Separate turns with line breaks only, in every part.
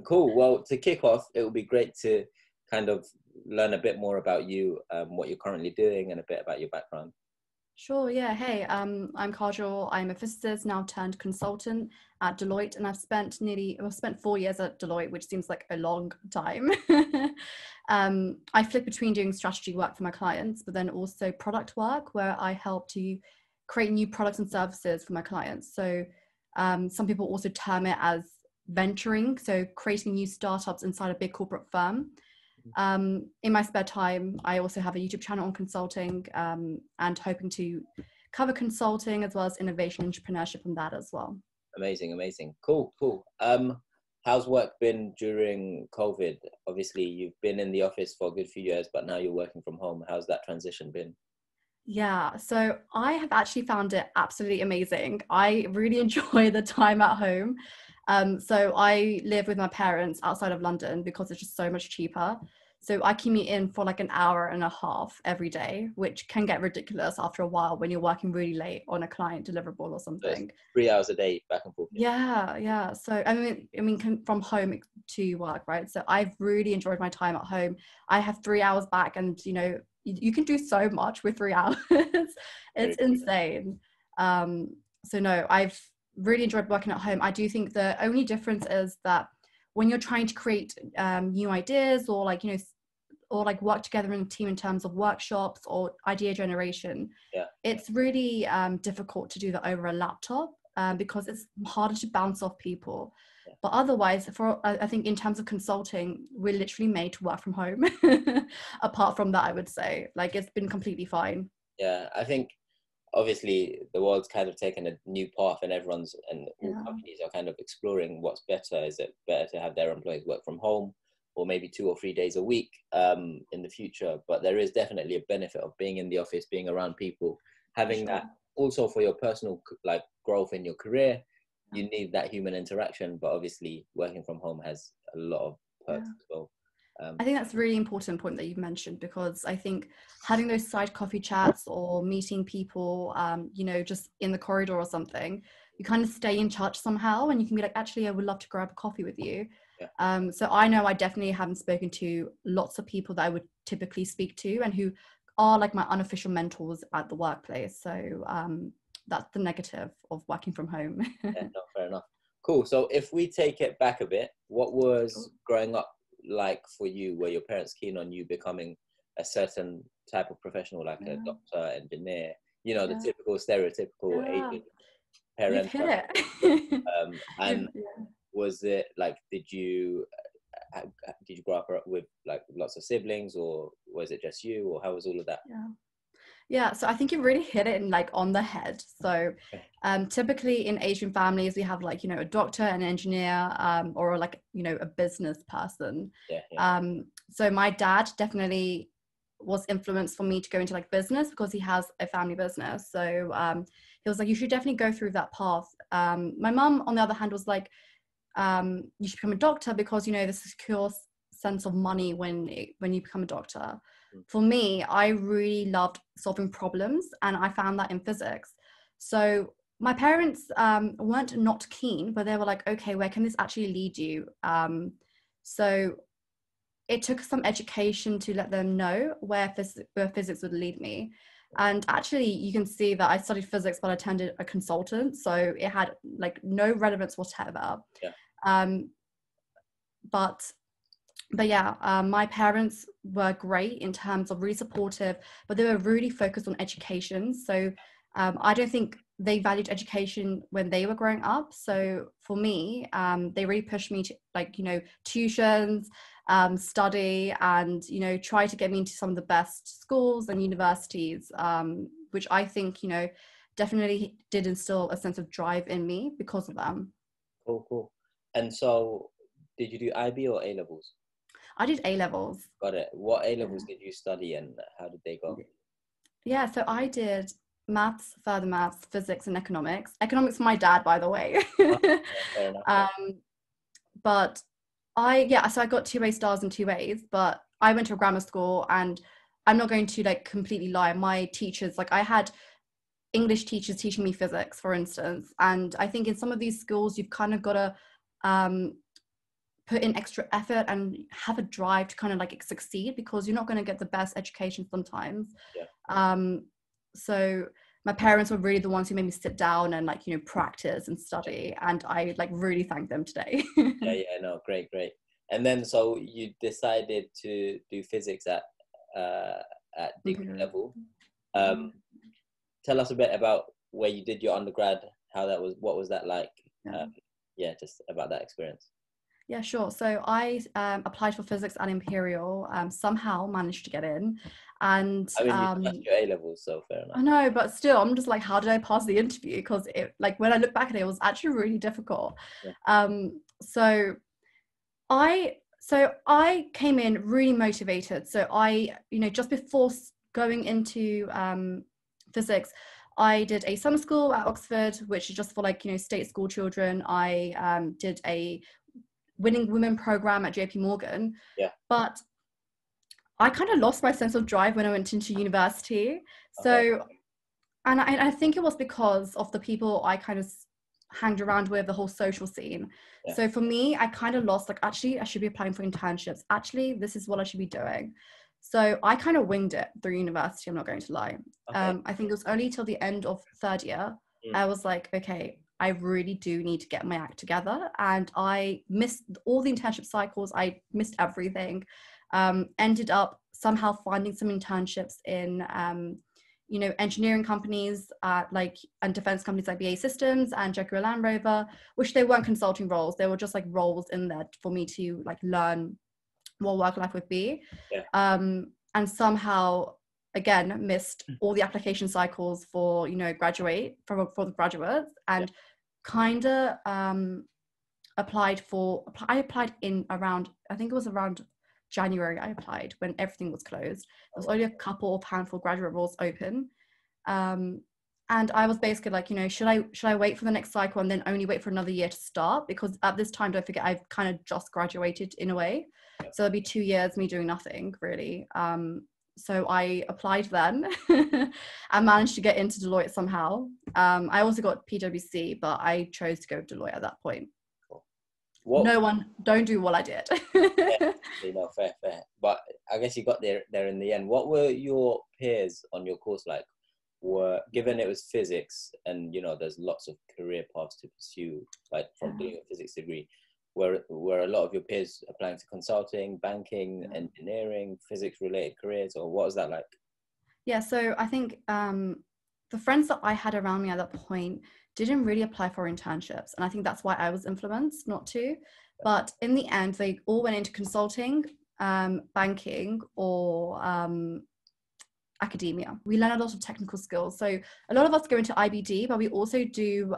Cool. Well, to kick off, it would be great to kind of learn a bit more about you, what you're currently doing, and a bit about your background.
Sure, yeah. Hey, I'm Kajal. I'm a physicist now turned consultant at Deloitte, and I've spent 4 years at Deloitte, which seems like a long time. I flip between doing strategy work for my clients, but then also product work where I help to create new products and services for my clients. So some people also term it as venturing, so creating new startups inside a big corporate firm. In my spare time, I also have a YouTube channel on consulting and hoping to cover consulting as well as innovation entrepreneurship on that as well.
Amazing, amazing. Cool, cool. How's work been during COVID? Obviously, you've been in the office for a good few years, but now you're working from home. How's that transition been?
Yeah, so I have actually found it absolutely amazing. I really enjoy the time at home. So I live with my parents outside of London because it's just so much cheaper. So I commute in for like an hour and a half every day, which can get ridiculous after a while when you're working really late on a client deliverable or
So it's
something.
3 hours a day back and forth.
Yeah, yeah. So from home to work, right? So I've really enjoyed my time at home. I have 3 hours back, and you can do so much with 3 hours.
Very
It's insane. So no, I've really enjoyed working at home. I do think the only difference is that when you're trying to create new ideas or or like work together in a team in terms of workshops or idea generation,
yeah.
it's really difficult to do that over a laptop because it's harder to bounce off people.
Yeah.
But otherwise, I think in terms of consulting, we're literally made to work from home. Apart from that, I would say like it's been completely fine.
Yeah, I think obviously the world's kind of taken a new path, and all
Yeah.
companies are kind of exploring what's better. Is it better to have their employees work from home, or maybe 2 or 3 days a week in the future? But there is definitely a benefit of being in the office, being around people, having
Sure.
that also for your personal like growth in your career.
Yeah.
You need that human interaction, but obviously working from home has a lot of perks
Yeah.
as well.
I think that's a really important point that you've mentioned, because I think having those side coffee chats or meeting people, just in the corridor or something, you kind of stay in touch somehow, and you can be like, actually, I would love to grab a coffee with you.
Yeah.
So I know I definitely haven't spoken to lots of people that I would typically speak to and who are like my unofficial mentors at the workplace. So that's the negative of working from home.
Yeah, no, fair enough. Cool. So if we take it back a bit, what was growing up like for you? Were your parents keen on you becoming a certain type of professional, like a
Yeah.
doctor, engineer? You know, the
Yeah.
typical stereotypical
Yeah.
Asian
You've
parent.
hit it.
And
Yeah.
was it like, did you grow up with like lots of siblings, or was it just you, or how was all of that?
Yeah. Yeah, so I think you really hit it in like on the head. So typically in Asian families, we have like, a doctor, an engineer, or like, a business person.
Yeah, yeah,
So my dad definitely was influenced for me to go into like business because he has a family business. So he was like, you should definitely go through that path. My mum, on the other hand, was like, you should become a doctor because, the secure sense of money when you become a doctor. For me, I really loved solving problems, and I found that in physics. So my parents weren't not keen, but they were like, okay, where can this actually lead you? So it took some education to let them know where physics would lead me. And actually, you can see that I studied physics, but I attended a consultant, so it had like no relevance whatever.
yeah.
Um, but yeah, my parents were great in terms of really supportive, but they were really focused on education. So I don't think they valued education when they were growing up. So for me, they really pushed me to like, tuitions, study, and, try to get me into some of the best schools and universities, which I think, definitely did instill a sense of drive in me because of them.
Cool, cool. And so, did you do IB or A levels?
I did A levels.
Got it. What A levels
Yeah.
did you study, and how did they go?
Yeah, so I did maths, further maths, physics, and economics. Economics for my dad, by the way.
Oh, fair enough.
But so I got 2 A stars and 2 A's, but I went to a grammar school, and I'm not going to like completely lie. My teachers, like I had English teachers teaching me physics, for instance, and I think in some of these schools you've kind of got to put in extra effort and have a drive to kind of like succeed, because you're not going to get the best education sometimes. So my parents were really the ones who made me sit down and like, you know, practice and study, and I like really thank them today.
No, great. And then so you decided to do physics at degree level. Tell us a bit about where you did your undergrad, how that was, what was that like? Just about that experience.
Yeah, sure. So I applied for physics at Imperial, somehow managed to get in. And
I mean, you passed your A levels, so fair enough.
I know, but still, I'm just like, how did I pass the interview? Because it, like, when I look back at it, it was actually really difficult. So I came in really motivated. So I, you know, just before going into physics, I did a summer school at Oxford, which is just for like, you know, state school children. I did a winning women program at JP Morgan. But I kind of lost my sense of drive when I went into university. So, and I think it was because of the people I kind of hanged around with, the whole social scene. So for me, I kind of lost, like, actually, I should be applying for internships. Actually, this is what I should be doing. So I kind of winged it through university, I'm not going to lie. I think it was only till the end of third year, I was like, okay, I really do need to get my act together. And I missed all the internship cycles. I missed everything. Ended up somehow finding some internships in, you know, engineering companies, and defense companies like BAE Systems and Jaguar Land Rover, which they weren't consulting roles. They were just like roles in there for me to like learn what work life would be. And somehow, again, missed all the application cycles for, you know, for the graduates, and kind of I applied in around, I think it was around January. I applied when everything was closed. There was only a couple of handful graduate roles open, and I was basically like, you know, should I wait for the next cycle and then only wait for another year to start? Because at this time, don't forget, I've kind of just graduated in a way, so it'll be 2 years me doing nothing really. So I applied then and managed to get into Deloitte somehow. I also got PwC, but I chose to go to Deloitte at that point. Don't do what I did.
No, fair. But I guess you got there in the end. What were your peers on your course like? Given it was physics, and you know, there's lots of career paths to pursue, like from doing a physics degree. Were a lot of your peers applying to consulting, banking, engineering, physics-related careers, or what was that like?
Yeah, so I think the friends that I had around me at that point didn't really apply for internships, and I think that's why I was influenced not to. But in the end, they all went into consulting, banking, or academia. We learn a lot of technical skills. So a lot of us go into IBD, but we also do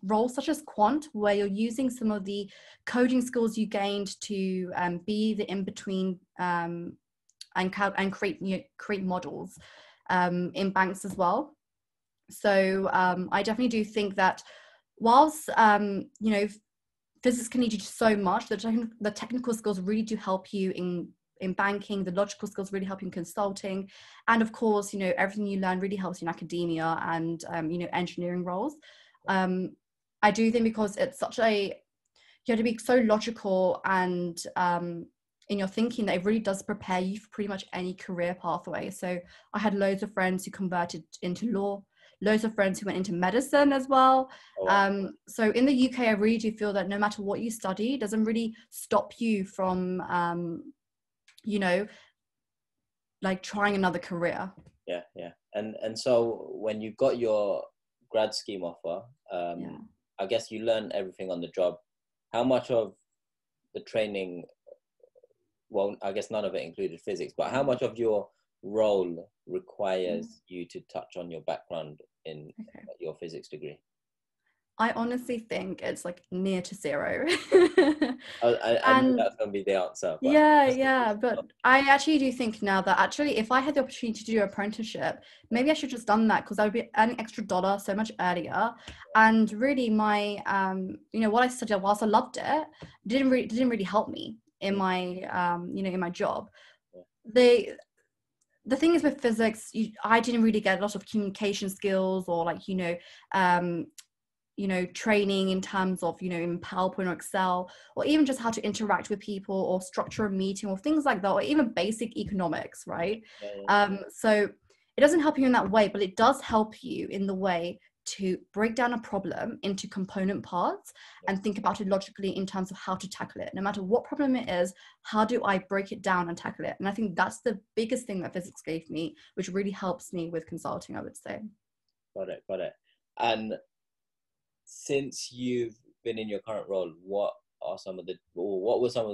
roles such as quant, where you're using some of the coding skills you gained to be the in-between and create models in banks as well. So I definitely do think that whilst you know, physics can lead you to so much, the technical skills really do help you in banking. The logical skills really help you in consulting, and of course, you know, everything you learn really helps you in academia and you know, engineering roles. I do think because it's you have to be so logical and in your thinking, that it really does prepare you for pretty much any career pathway. So I had loads of friends who converted into law, loads of friends who went into medicine as well. So in the UK, I really do feel that no matter what you study, it doesn't really stop you from you know, like trying another career.
And so when you got your grad scheme offer, I guess you learned everything on the job. How much of the training, well, I guess none of it included physics, but how much of your role requires you to touch on your background in your physics degree?
I honestly think it's like near to zero.
I knew that's going to be the answer.
But but I actually do think now that actually if I had the opportunity to do an apprenticeship, maybe I should just done that, because I would be earning extra dollar so much earlier. And really my you know, what I studied, whilst I loved it, didn't really help me in my you know, in my job. The thing is with physics, I didn't really get a lot of communication skills, or like, you know, training in terms of, in PowerPoint or Excel, or even just how to interact with people or structure a meeting or things like that, or even basic economics, right? So it doesn't help you in that way, but it does help you in the way to break down a problem into component parts and think about it logically in terms of how to tackle it. No matter what problem it is, how do I break it down and tackle it? And I think that's the biggest thing that physics gave me, which really helps me with consulting, I would say.
Got it. And since you've been in your current role, what were some of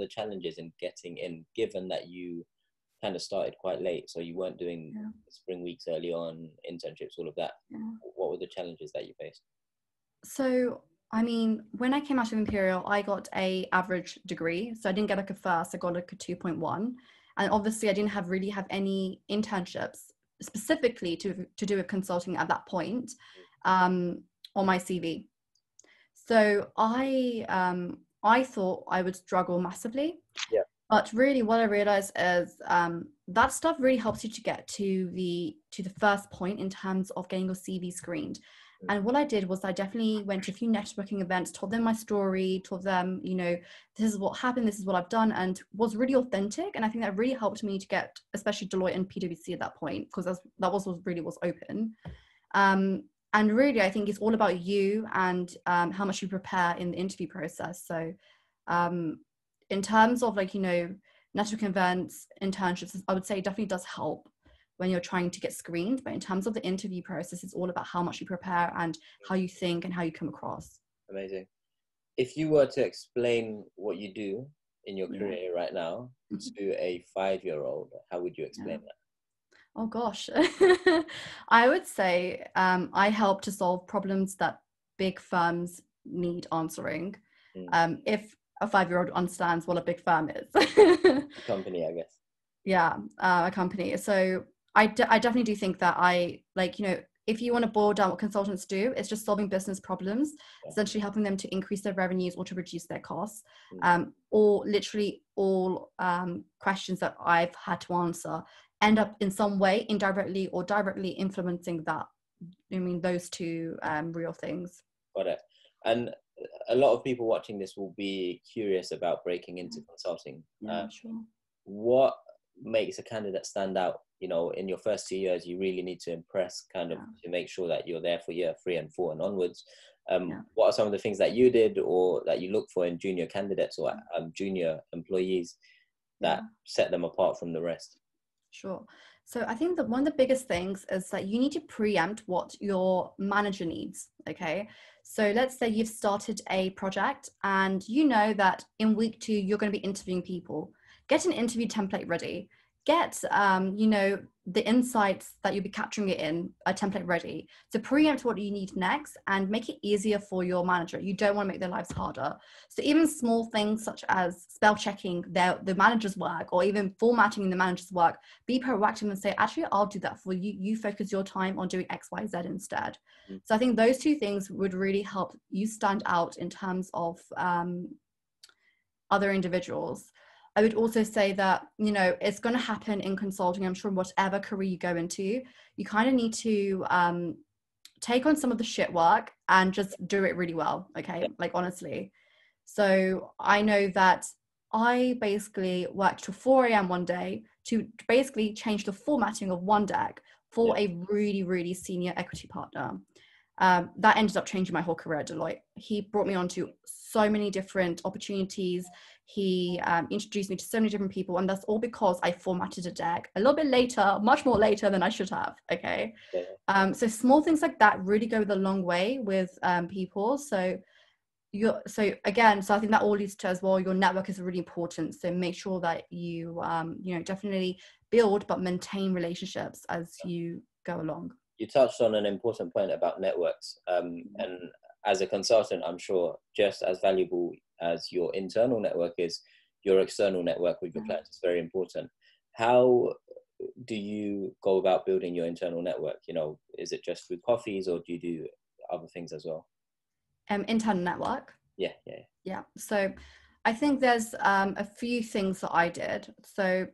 the challenges in getting in, given that you kind of started quite late, so you weren't doing spring weeks early on, internships, all of that? What were the challenges that you faced?
So, I mean, when I came out of Imperial, I got a average degree. So I didn't get like a first, I got like a 2.1. And obviously I didn't really have any internships specifically to do with consulting at that point on my CV. So I thought I would struggle massively.
Yeah.
But really what I realized is that stuff really helps you to get to the first point in terms of getting your CV screened. And what I did was I definitely went to a few networking events, told them my story, told them, this is what happened, this is what I've done, and was really authentic. And I think that really helped me to get, especially Deloitte and PwC at that point, because that was really was open. And really, I think it's all about you and how much you prepare in the interview process. So in terms of networking events, internships, I would say it definitely does help when you're trying to get screened. But in terms of the interview process, it's all about how much you prepare and how you think and how you come across.
Amazing. If you were to explain what you do in your career right now to a 5-year-old, how would you explain that?
Oh gosh. I would say I help to solve problems that big firms need answering. If a 5-year-old understands what a big firm is.
A company, I guess.
Yeah, a company. So I definitely do think that if you want to boil down what consultants do, it's just solving business problems, essentially helping them to increase their revenues or to reduce their costs, or literally all questions that I've had to answer end up in some way indirectly or directly influencing that. I mean, those two real things.
Got it. And a lot of people watching this will be curious about breaking into consulting.
Sure.
What makes a candidate stand out? In your first 2 years, you really need to impress to make sure that you're there for year 3 and 4 and onwards. What are some of the things that you did or that you look for in junior candidates or junior employees that set them apart from the rest?
Sure. So I think that one of the biggest things is that you need to preempt what your manager needs. Okay. So let's say you've started a project and you know that in week 2, you're going to be interviewing people. Get an interview template ready. Get, the insights that you'll be capturing it in a template ready. So preempt what you need next and make it easier for your manager. You don't want to make their lives harder. So even small things such as spell checking the manager's work or even formatting the manager's work, be proactive and say, actually, I'll do that for you. You focus your time on doing X, Y, Z instead. So I think those two things would really help you stand out in terms of other individuals. I would also say that, it's going to happen in consulting. I'm sure whatever career you go into, you kind of need to take on some of the shit work and just do it really well. Okay. Like, honestly. So I know that I basically worked till 4 a.m. one day to basically change the formatting of one deck for a really, really senior equity partner. That ended up changing my whole career at Deloitte. He brought me on to so many different opportunities. He introduced me to so many different people, and that's all because I formatted a deck a little bit later, much more later than I should have. Okay. So small things like that really go a long way with people. So I think that all leads to as well, your network is really important. So make sure that you, definitely build but maintain relationships as you go along.
You touched on an important point about networks. And as a consultant, I'm sure just as valuable as your internal network is, your external network with your clients is very important. How do you go about building your internal network? Is it just through coffees or do you do other things as well?
Internal network.
Yeah.
So I think there's a few things that I did. So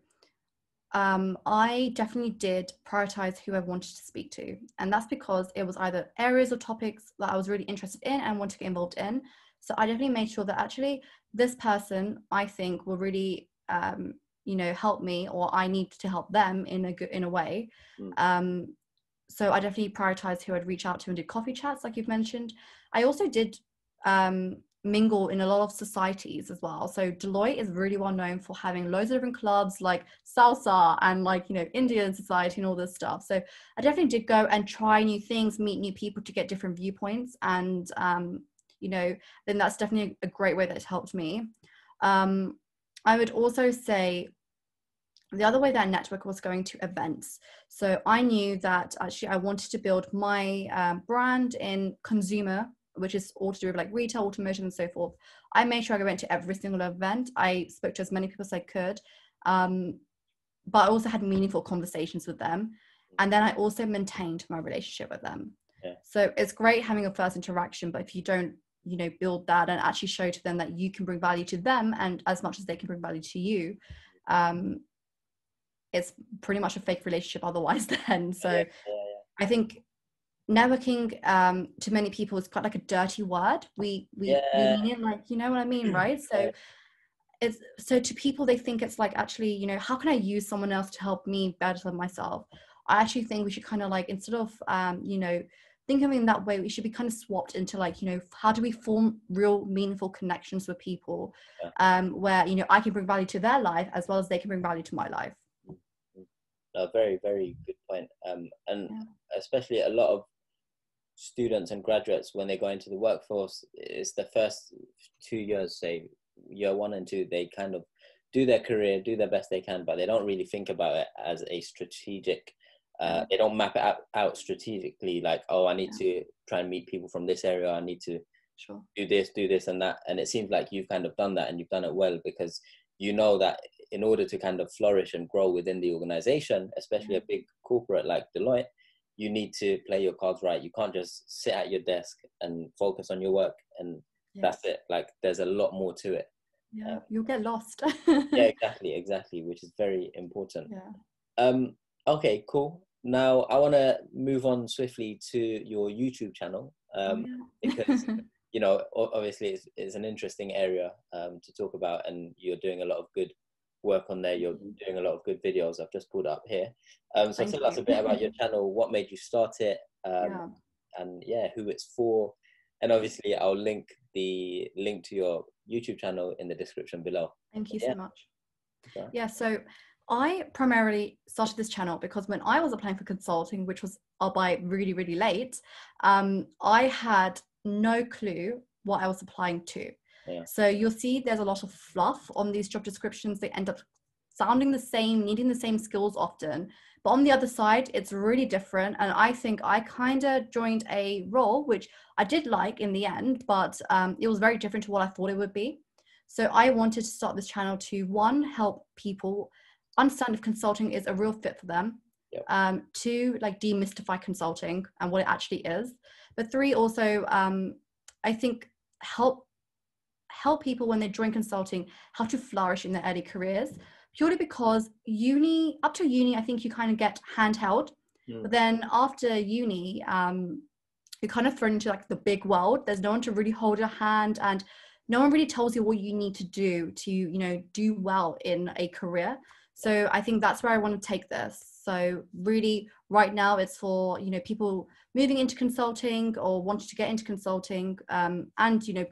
I definitely did prioritize who I wanted to speak to. And that's because it was either areas or topics that I was really interested in and wanted to get involved in. So I definitely made sure that actually this person, I think, will really, help me, or I need to help them in a way.
Mm.
So I definitely prioritized who I'd reach out to and do coffee chats, like you've mentioned. I also did mingle in a lot of societies as well. So Deloitte is really well known for having loads of different clubs like salsa and like, Indian society and all this stuff. So I definitely did go and try new things, meet new people to get different viewpoints. And, then that's definitely a great way that it's helped me. I would also say the other way that I network was going to events. So I knew that actually I wanted to build my brand in consumer, which is all to do with like retail, automotive, and so forth. I made sure I went to every single event. I spoke to as many people as I could, but I also had meaningful conversations with them. And then I also maintained my relationship with them.
Yeah.
So it's great having a first interaction, but if you don't, build that and actually show to them that you can bring value to them and as much as they can bring value to you, it's pretty much a fake relationship otherwise then. So I think networking to many people is quite like a dirty word. We mean it like, you know what I mean, right? So it's to people, they think it's like, actually, how can I use someone else to help me better than myself? I actually think we should kind of like, instead of think of it in that way, we should be kind of swapped into like, how do we form real meaningful connections with people, where I can bring value to their life as well as they can bring value to my life.
A very, very good point. And especially a lot of students and graduates, when they go into the workforce, it's the first 2 years, say year 1 and 2, they kind of do their career, do their best they can, but they don't really think about it as a strategic, they don't map it out strategically, like, oh, I need to try and meet people from this area, I need to do this and that. And it seems like you've kind of done that, and you've done it well, because you know that in order to kind of flourish and grow within the organization, especially a big corporate like Deloitte, you need to play your cards right. You can't just sit at your desk and focus on your work and that's it. Like, there's a lot more to it.
You'll get lost.
Yeah, exactly, which is very important. Okay, cool. Now I want to move on swiftly to your YouTube channel, because obviously it's an interesting area to talk about, and you're doing a lot of good work on there. You're doing a lot of good videos. I've just pulled up here. So tell us a bit about your channel, what made you start it, and who it's for. And obviously I'll link to your YouTube channel in the description below.
Thank you so much. So I primarily started this channel because when I was applying for consulting, which was albeit really, really late, I had no clue what I was applying to. So you'll see there's a lot of fluff on these job descriptions. They end up sounding the same, needing the same skills often. But on the other side, it's really different. And I think I kind of joined a role, which I did like in the end, but it was very different to what I thought it would be. So I wanted to start this channel to, one, help people understand if consulting is a real fit for them. Two, like demystify consulting and what it actually is. But three, also, I think help people when they join consulting, how to flourish in their early careers. Purely because up to uni, I think you kind of get handheld. But then after uni, you're kind of thrown into like the big world. There's no one to really hold your hand, and no one really tells you what you need to do to, do well in a career. So I think that's where I want to take this. So really right now it's for, people moving into consulting or wanting to get into consulting, and,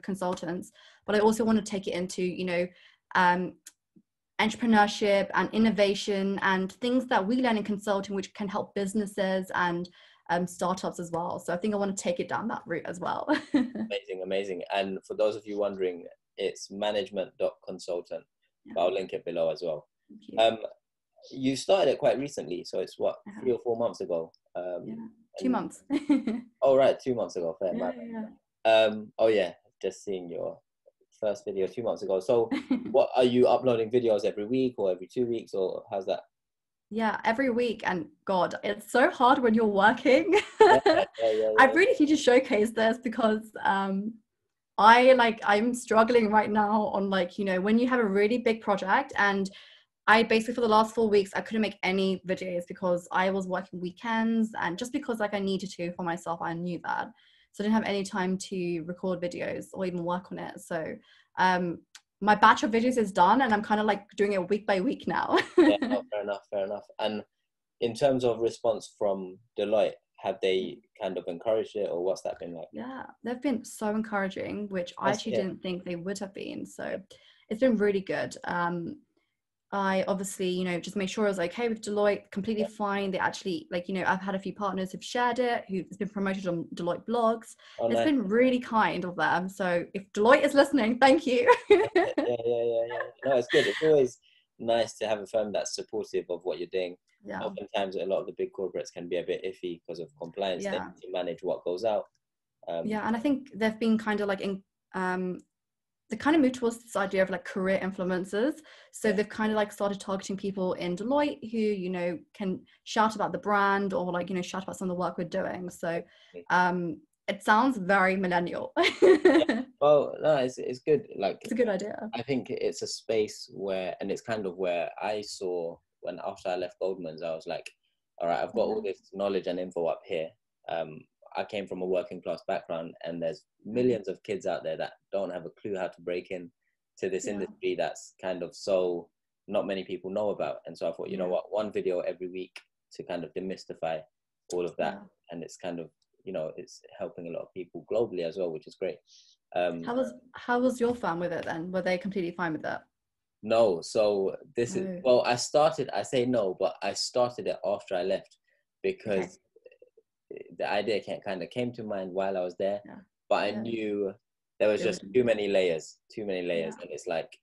consultants. But I also want to take it into, entrepreneurship and innovation and things that we learn in consulting, which can help businesses and startups as well. So I think I want to take it down that route as well.
Amazing. And for those of you wondering, it's management.consultant. I'll link it below as well. You started it quite recently, so it's 3 or 4 months ago.
2 months.
Oh right, 2 months ago. Fair. Just seeing your first video 2 months ago. So what are you uploading videos every week or every 2 weeks, or how's that?
Every week. And God, it's so hard when you're working. I really need to showcase this because I'm struggling right now on when you have a really big project and I basically, for the last 4 weeks, I couldn't make any videos because I was working weekends, and just because like I needed to for myself, I knew that. So I didn't have any time to record videos or even work on it. So my batch of videos is done, and I'm kind of like doing it week by week now.
Yeah, no, fair enough. And in terms of response from Deloitte, have they kind of encouraged it, or what's that been like?
Yeah, they've been so encouraging, which I
That's
actually
it.
didn't think they would have been. So it's been really good. I obviously, just made sure I was okay with Deloitte, completely fine. They actually, like, I've had a few partners who've shared it, who've been promoted on Deloitte blogs.
Oh,
It's
nice.
been really kind of them. So if Deloitte is listening, thank you.
Yeah. No, it's good. It's always nice to have a firm that's supportive of what you're doing.
Yeah.
Oftentimes, a lot of the big corporates can be a bit iffy because of compliance. They
Yeah.
need to manage what goes out.
Yeah. And I think they've been kind of like they kind of moved towards this idea of like career influencers. So they've kind of like started targeting people in Deloitte who, can shout about the brand or like, shout about some of the work we're doing. So it sounds very millennial.
Well, no, it's good. Like,
It's a good idea.
I think it's a space where, and it's kind of where I saw when after I left Goldman's, I was like, all right, I've got all this knowledge and info up here. I came from a working class background, and there's millions of kids out there that don't have a clue how to break in to this industry that's kind of so not many people know about. And so I thought, you know what, one video every week to kind of demystify all of that. And it's kind of, it's helping a lot of people globally as well, which is great.
How was your firm with it then? Were they completely fine with it?
No, so this is, well, I started it after I left because the idea kind of came to mind while I was there, but I knew there was just too many layers. And it's like,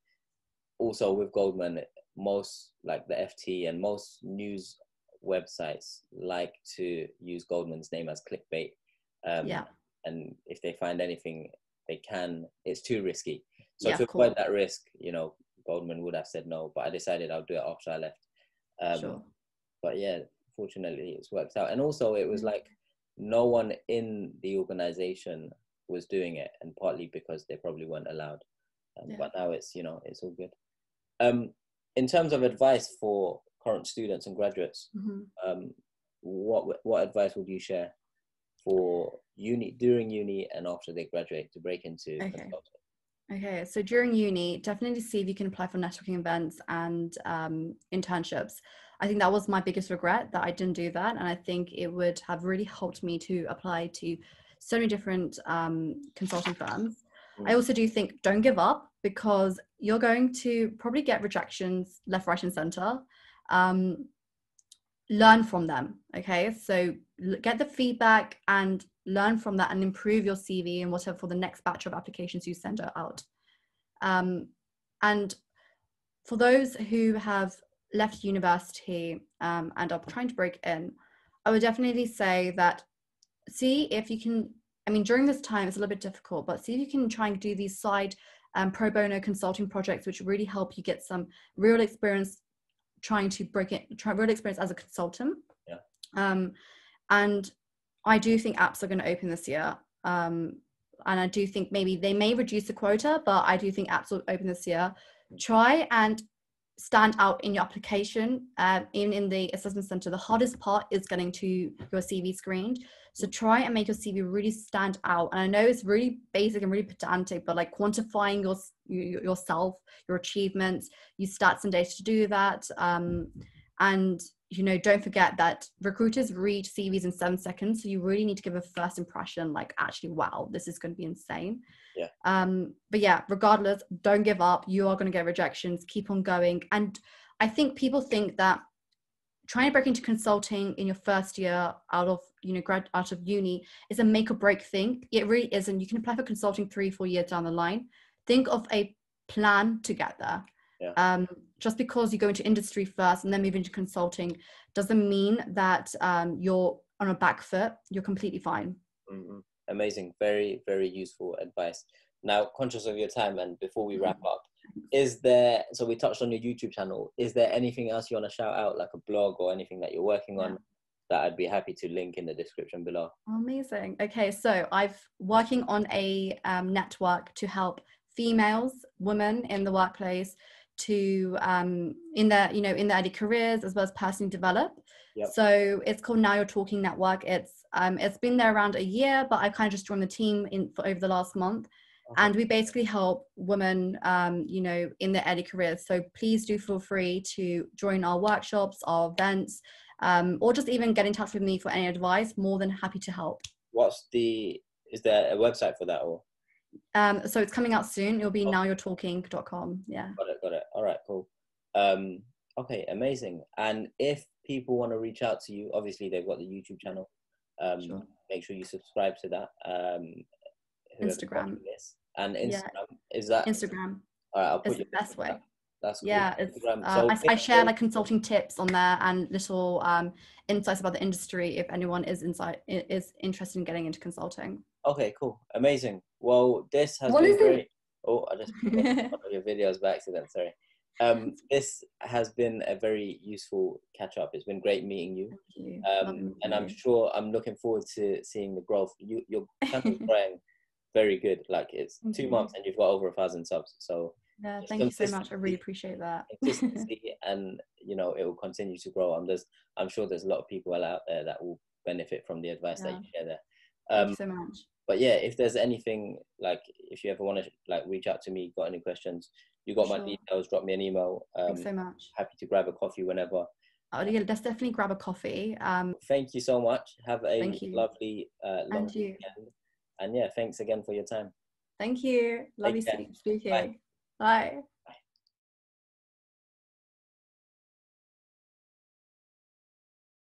also with Goldman, most like the FT and most news websites like to use Goldman's name as clickbait. And if they find anything, it's too risky. So to avoid that risk, Goldman would have said no, but I decided I'll do it after I left. But yeah, fortunately it's worked out. And also it was like no one in the organization was doing it, and partly because they probably weren't allowed. But now it's, it's all good. In terms of advice for current students and graduates, what advice would you share for during uni and after they graduate to break into consulting?
Okay, so during uni, definitely see if you can apply for networking events and internships. I think that was my biggest regret, that I didn't do that. And I think it would have really helped me to apply to so many different consulting firms. I also do think don't give up, because you're going to probably get rejections left, right, and center. Learn from them. Okay, so get the feedback and learn from that and improve your CV and whatever for the next batch of applications you send out. And for those who have left university and are trying to break in, I would definitely say that see if you can, during this time it's a little bit difficult, but see if you can try and do these side pro bono consulting projects, which really help you get some real experience real experience as a consultant. And I do think apps are going to open this year. And I do think maybe they may reduce the quota, but I do think apps will open this year. Try and stand out in your application, even in the assessment center. The hardest part is getting to your CV screened. So try and make your CV really stand out. And I know it's really basic and really pedantic, but like quantifying yourself, your achievements, use stats and data to do that. And don't forget that recruiters read CVs in 7 seconds. So you really need to give a first impression, like, actually, wow, this is going to be insane. But yeah, regardless, don't give up. You are going to get rejections. Keep on going. And I think people think that trying to break into consulting in your first year out of uni is a make or break thing. It really isn't. You can apply for consulting 3-4 years down the line. Think of a plan to get there. Just because you go into industry first and then move into consulting doesn't mean that you're on a back foot. You're completely fine.
Amazing. Very, very useful advice. Now, conscious of your time, and before we wrap up, so we touched on your YouTube channel. Is there anything else you want to shout out, like a blog or anything that you're working on, that I'd be happy to link in the description below?
Amazing. Okay, so I'm working on a network to help females, women in the workplace to in their, you know, in their early careers, as well as personally develop.
Yep.
So it's called Now You're Talking Network. It's been there around a year, but I kind of just joined the team for over the last month.
Okay.
And we basically help women, you know, in their early careers. So please do feel free to join our workshops, our events, or just even get in touch with me for any advice. More than happy to help.
Is there a website for that, or?
So it's coming out soon. It'll be nowyourtalking.com. Yeah.
Got it. All right, cool. Okay, amazing. And if people want to reach out to you, obviously they've got the YouTube channel.
Sure.
Make sure you subscribe to that.
Instagram.
And Instagram,
Yeah.
is that
Instagram?
all right? I'll put
It's
you
the best way.
That's cool.
Yeah, it's,
So
I share like consulting tips on there and little insights about the industry if anyone is interested in getting into consulting.
Okay, cool, amazing. Well, this has
What
been
is
great.
it?
Oh, I just put one of your videos by accident. Sorry. This has been a very useful catch up. It's been great meeting you.
Thank you.
And I'm looking forward to seeing the growth. Your channel is growing very good. Like it's 2 months and you've got over 1,000 subs. So
yeah, thank you so much. I really appreciate that.
Consistency, and you know, it will continue to grow. I'm sure there's a lot of people out there that will benefit from the advice that you share there.
Thank you so much.
But yeah, if there's anything, like if you ever want to like reach out to me, got any questions, you got my details, drop me an email.
Thanks so much.
Happy to grab a coffee whenever.
Oh yeah, let's definitely grab a coffee.
Thank you so much. Have a lovely long
weekend.
And yeah, thanks again for your time.
Thank you. Lovely speaking. Bye.